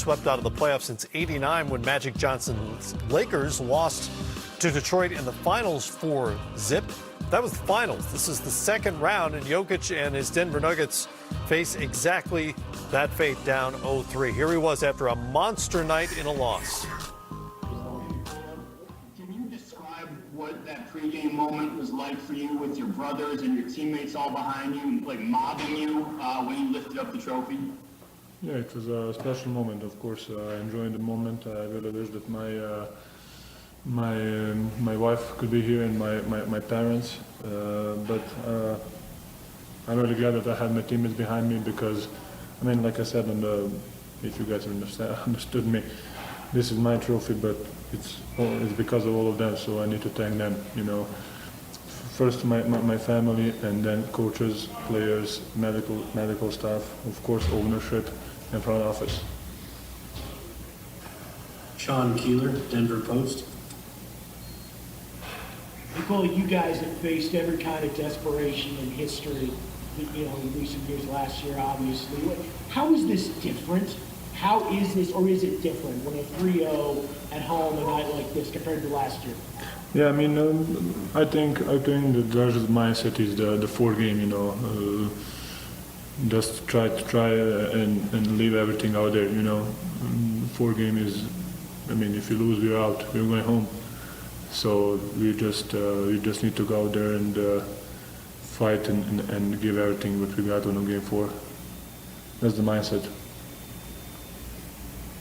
swept out of the playoffs since '89 when Magic Johnson's Lakers lost to Detroit in the finals for zip. That was the finals. This is the second round, and Jokic and his Denver Nuggets face exactly that fate, down 0-3. Here he was after a monster night in a loss. Can you describe what that pregame moment was like for you with your brothers and your teammates all behind you, like mobbing you when you lifted up the trophy? Yeah, it was a special moment. Of course, I enjoyed the moment. I really wish that my wife could be here and my parents, but I'm really glad that I had my teammates behind me because, I mean, like I said, if you guys understood me, this is my trophy, but it's because of all of them, so I need to thank them, you know. First my family, and then coaches, players, medical staff, of course ownership and front office. Sean Keeler, Denver Post. Nikola, you guys have faced every kind of desperation in history, you know, in recent years, last year, obviously. How is this different? How is this, or is it different when a 3-0 at home a night like this compared to last year? Yeah, I mean, I think the largest mindset is the 4 game, you know, just try and leave everything out there, you know. 4 game is, I mean, if you lose, we're out, we're going home. So we just need to go out there and fight and give everything what we got on the game 4. That's the mindset.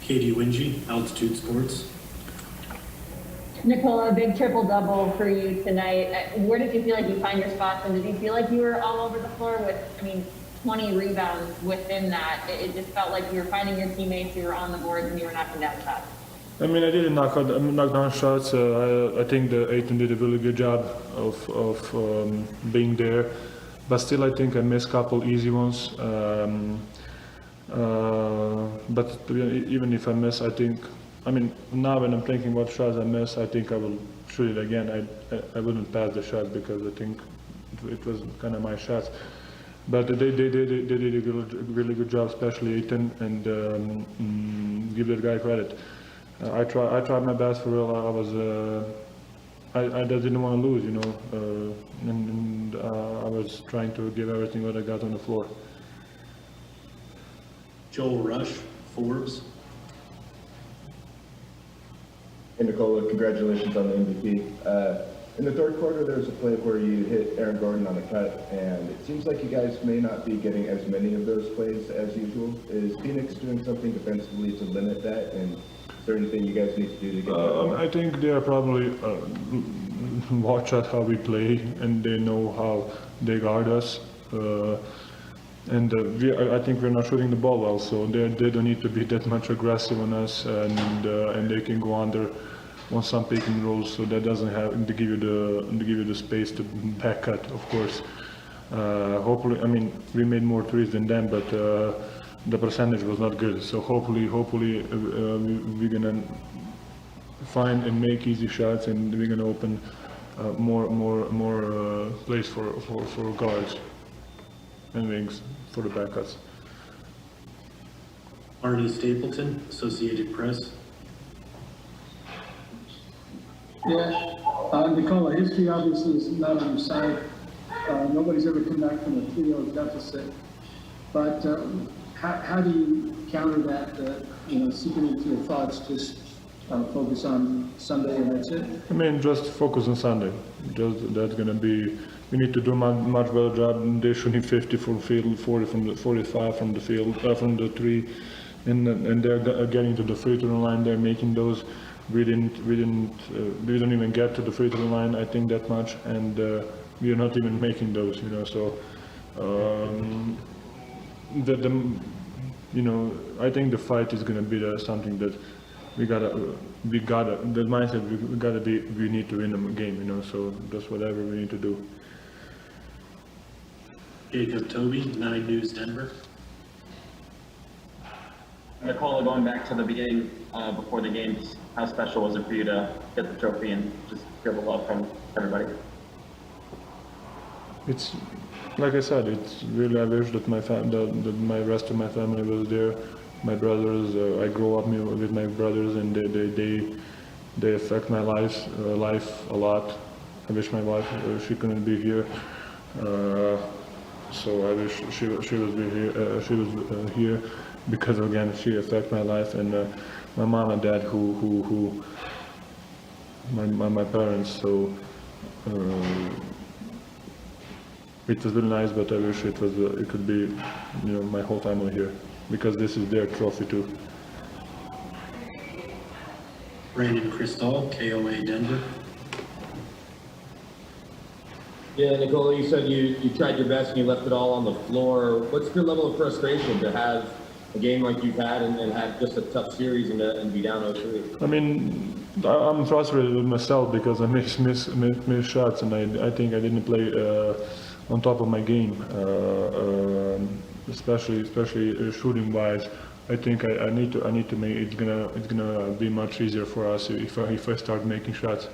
Katie Wingy, Altitude Sports. Nikola, a big triple-double for you tonight. Where did you feel like you find your spots, and did you feel like you were all over the floor with, 20 rebounds within that? It just felt like you were finding your teammates, you were on the boards, and you were knocking down shots. I mean, I didn't knock down shots. I think the Aiton did a really good job of being there, but still, I think I missed a couple easy ones. But even if I miss, I think, now when I'm thinking what shots I miss, I think I will shoot it again. I wouldn't pass the shot because I think it was kind of my shots. But they did a really good job, especially Aiton, and give that guy credit. I tried my best for real. I just didn't want to lose, you know, and I was trying to give everything what I got on the floor. Joel Rush, Forbes. Hey Nikola, congratulations on the MVP. In the third quarter, there was a play where you hit Aaron Gordon on the cut, and it seems like you guys may not be getting as many of those plays as usual. Is Phoenix doing something defensively to limit that, and is there anything you guys need to do to get that going? I think they are probably watch at how we play, and they know how they guard us. I think we're not shooting the ball well, so they don't need to be that much aggressive on us, and they can go under on some pick and rolls, so that doesn't have to give you the space to back cut, of course. Hopefully, we made more threes than them, but the percentage was not good. So hopefully we're gonna find and make easy shots, and we're gonna open more place for guards and wings for the backcuts. Arnie Stapleton, Associated Press. Yeah, Nikola, history obviously is not on your side. Nobody's ever come back from a 3-0 deficit. But how do you counter that, seeping into your thoughts, just focus on Sunday and that's it? Just focus on Sunday. That's going to be, we need to do much better job. They're shooting 50 from the field, 40 from the 45 from the field, from the 3, and they're getting to the free throw line. They're making those. We don't even get to the free throw line, I think, that much, and we are not even making those, So, I think the fight is going to be something that we gotta. The mindset we need to win the game, So that's whatever we need to do. Jacob Toby, 9 News Denver. Nikola, going back to the beginning before the games, how special was it for you to get the trophy and just feel the love from everybody? It's like I said. It's really, I wish that my rest of my family was there, my brothers. I grow up with my brothers, and they affect my life a lot. I wish my wife she couldn't be here. So I wish she was here because again she affect my life, and my mom and dad who my parents. So it was really nice, but I wish it could be my whole family here, because this is their trophy too. Brandon Cristal, KOA Denver. Yeah, Nikola, you said you tried your best and you left it all on the floor. What's your level of frustration to have a game like you've had and have just a tough series and be down 0-3? I mean, I'm frustrated with myself because I miss shots, and I think I didn't play on top of my game, especially shooting wise. I think I need to make it's gonna be much easier for us if I start making shots.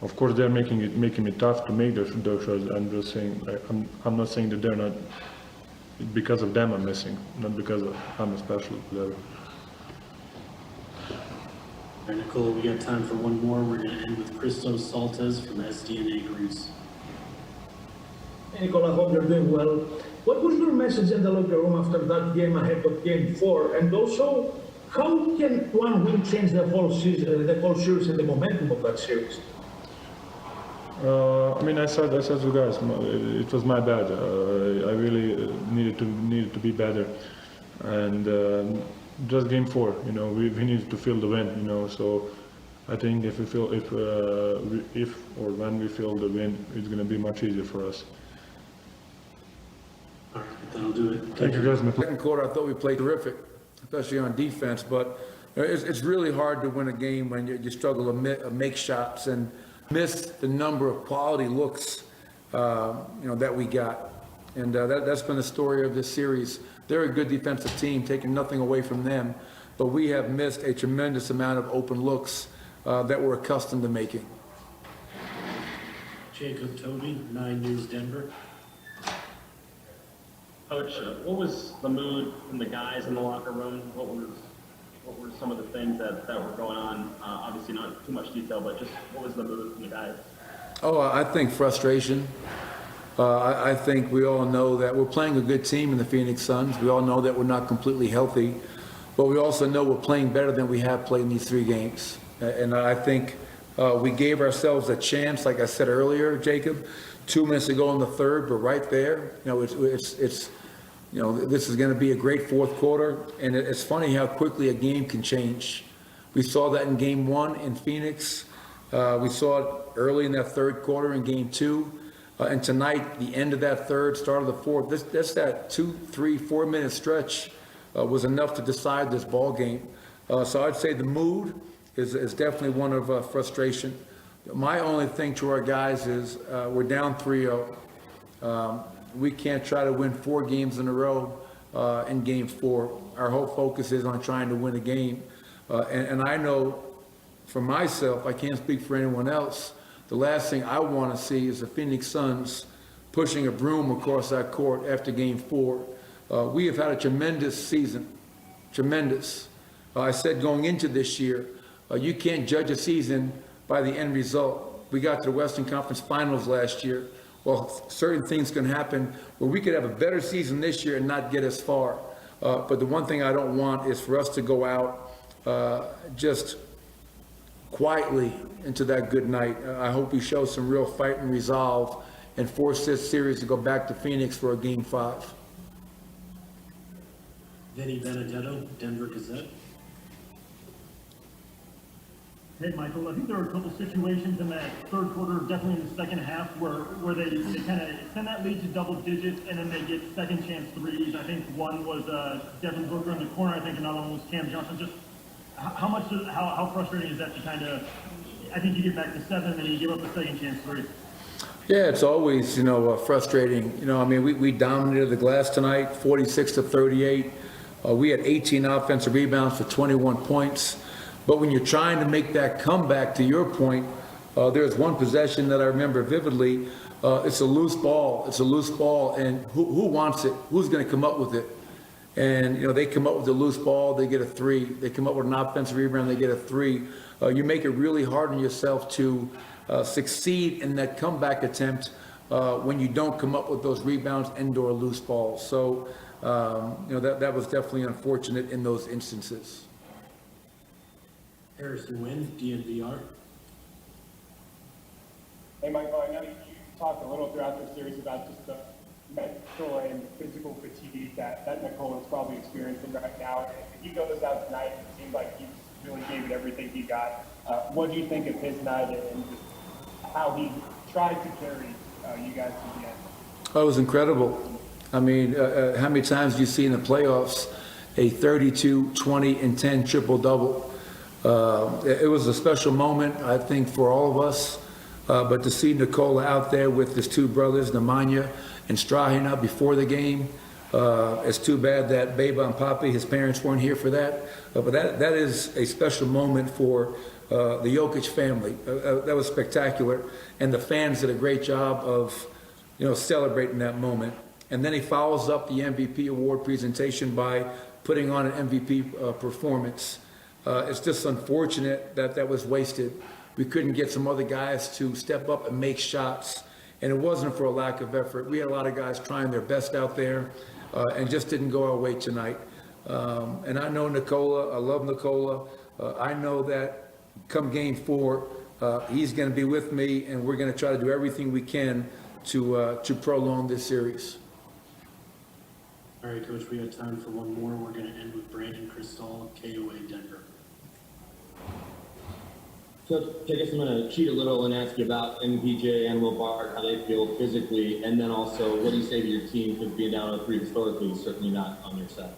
Of course, they're making it tough to make those shots. I'm just saying, I'm not saying that they're not. Because of them, I'm missing, not because I'm a special player. All right, Nikola, we got time for one more. We're going to end with Christos Saltes from SDNA Greece. Hey, Nikola, I hope you're doing well. What was your message in the locker room after that game ahead of Game 4? And also, how can one win change the whole season, the whole series, and the momentum of that series? I mean, I said to you guys, it was my bad. I really needed to be better, and just Game 4, we needed to feel the win, So I think if or when we feel the win, it's going to be much easier for us. All right, that'll do it. Thank you guys. Second quarter, I thought we played terrific, especially on defense. But it's really hard to win a game when you struggle to make shots and miss the number of quality looks, that we got. And that's been the story of this series. They're a good defensive team, taking nothing away from them, but we have missed a tremendous amount of open looks that we're accustomed to making. Jacob Toby, 9 News Denver. Coach, what was the mood from the guys in the locker room? What were some of the things that were going on? Obviously not too much detail, but just what was the mood from the guys? Oh, I think frustration. I think we all know that we're playing a good team in the Phoenix Suns. We all know that we're not completely healthy, but we also know we're playing better than we have played in these 3 games. And I think we gave ourselves a chance, like I said earlier, Jacob, 2 minutes ago in the third. We're right there. This is going to be a great fourth quarter, and it's funny how quickly a game can change. We saw that in Game 1 in Phoenix. We saw it early in that third quarter in Game 2. And tonight, the end of that third, start of the fourth, that 2, 3, 4 minute stretch was enough to decide this ball game. So I'd say the mood is definitely one of frustration. My only thing to our guys is we're down 3-0. We can't try to win 4 games in a row in Game 4. Our whole focus is on trying to win a game. And I know for myself, I can't speak for anyone else, the last thing I want to see is the Phoenix Suns pushing a broom across that court after Game 4. We have had a tremendous season, tremendous. I said going into this year, you can't judge a season by the end result. We got to the Western Conference Finals last year. Well, certain things can happen where we could have a better season this year and not get as far. But the one thing I don't want is for us to go out just quietly into that good night. I hope we show some real fight and resolve and force this series to go back to Phoenix for a Game 5. Vinny Benedetto, Denver Gazette. Hey, Michael, I think there were a couple situations in that third quarter, definitely in the second half, where they kind of extend that lead to double digits, and then they get second chance threes. I think one was Devin Booker in the corner. I think another one was Cam Johnson. Just how frustrating is that to kind of, I think you get back to 7 and then you give up a second chance three. Yeah, it's always, frustrating. I mean, we dominated the glass tonight, 46-38. We had 18 offensive rebounds for 21 points. But when you're trying to make that comeback, to your point, there's one possession that I remember vividly. It's a loose ball. It's a loose ball, and who wants it? Who's going to come up with it? And, you know, they come up with a loose ball, they get a 3. They come up with an offensive rebound, they get a 3. You make it really hard on yourself to succeed in that comeback attempt when you don't come up with those rebounds and/or loose balls. So, you know, that was definitely unfortunate in those instances. Harrison Wynn, DNVR. Hey, Michael, I know you talked a little throughout this series about just the mental and physical fatigue that Nikola is probably experiencing right now. If he goes out tonight, it seemed like he really gave it everything he got. What do you think of his night and just how he tried to carry you guys to the end? Oh, it was incredible. I mean, how many times do you see in the playoffs a 32, 20, and 10 triple-double? It was a special moment, I think, for all of us. But to see Nikola out there with his 2 brothers, Nemanja and Strahina, before the game, it's too bad that Beba and Papi, his parents, weren't here for that. But that is a special moment for the Jokic family. That was spectacular. And the fans did a great job of, you know, celebrating that moment. And then he follows up the MVP award presentation by putting on an MVP performance. It's just unfortunate that was wasted. We couldn't get some other guys to step up and make shots. And it wasn't for a lack of effort. We had a lot of guys trying their best out there and just didn't go our way tonight. And I know Nikola, I love Nikola. I know that come game 4, he's going to be with me, and we're going to try to do everything we can to prolong this series. All right, Coach, we have time for one more. We're going to end with Brandon Cristal, KOA Denver. So I guess I'm going to cheat a little and ask you about MPJ and Will Bart, how they feel physically, and then also what do you say to your team because being down 0-3 historically is certainly not on your side?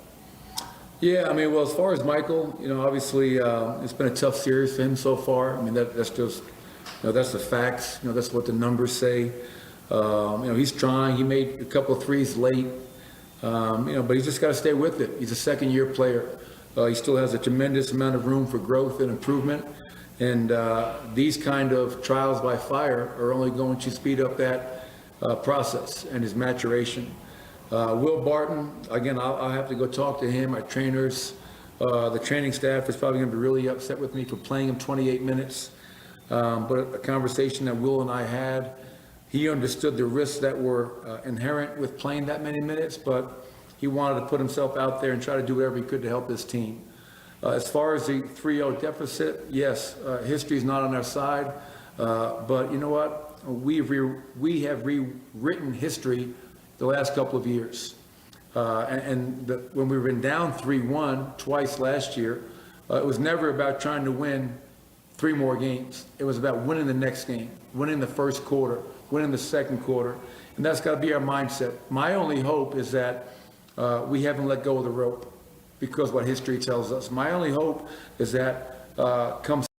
Yeah, I mean, well, as far as Michael, you know, obviously it's been a tough series for him so far. I mean, that's just, you know, that's the facts. You know, that's what the numbers say. You know, he's trying. He made a couple of threes late. You know, but he's just got to stay with it. He's a second-year player. He still has a tremendous amount of room for growth and improvement. And these kind of trials by fire are only going to speed up that process and his maturation. Will Barton, again, I'll have to go talk to him, our trainers. The training staff is probably going to be really upset with me for playing him 28 minutes. But a conversation that Will and I had, he understood the risks that were inherent with playing that many minutes, but he wanted to put himself out there and try to do whatever he could to help his team. As far as the 3-0 deficit, yes, history is not on our side. But you know what? We have rewritten history the last couple of years. When we were down 3-1 twice last year, it was never about trying to win 3 more games. It was about winning the next game, winning the first quarter, winning the second quarter. And that's got to be our mindset. My only hope is that we haven't let go of the rope because what history tells us. My only hope is that come